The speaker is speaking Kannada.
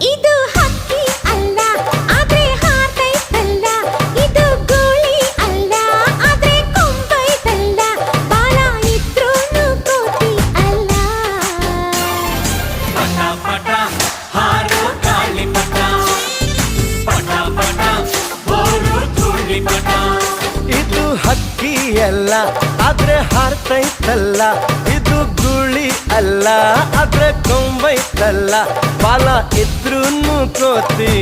ಇದು ಹಕ್ಕಿ ಅಲ್ಲ ಆದ್ರೆ ಹಾರ್ತೈತಲ್ಲ, ಇದು ಗೂಳಿ ಅಲ್ಲ ಆದ್ರೆ ಕೊಂಬೈತಲ್ಲ, ಬಾಲ ಇದ್ರೂನು ಕೋತಿ ಅಲ್ಲ. ಪಟ ಪಟ ಹಾರೋ ಗಾಳಿಪಟ, ಪಟ ಪಟ ಬೋರು ಧೂಳಿಪಟ. ಇದು ಹಕ್ಕಿ ಅಲ್ಲ ಆದ್ರೆ ಹಾರ್ತೈತಲ್ಲ, ಇದು ಗುಳಿ ಅಲ್ಲ ಆದ್ರೆ ಕೊಂಬೈತಲ್ಲ, ಬಾಲ ಇದ್ರೂನು ಕೋತಿ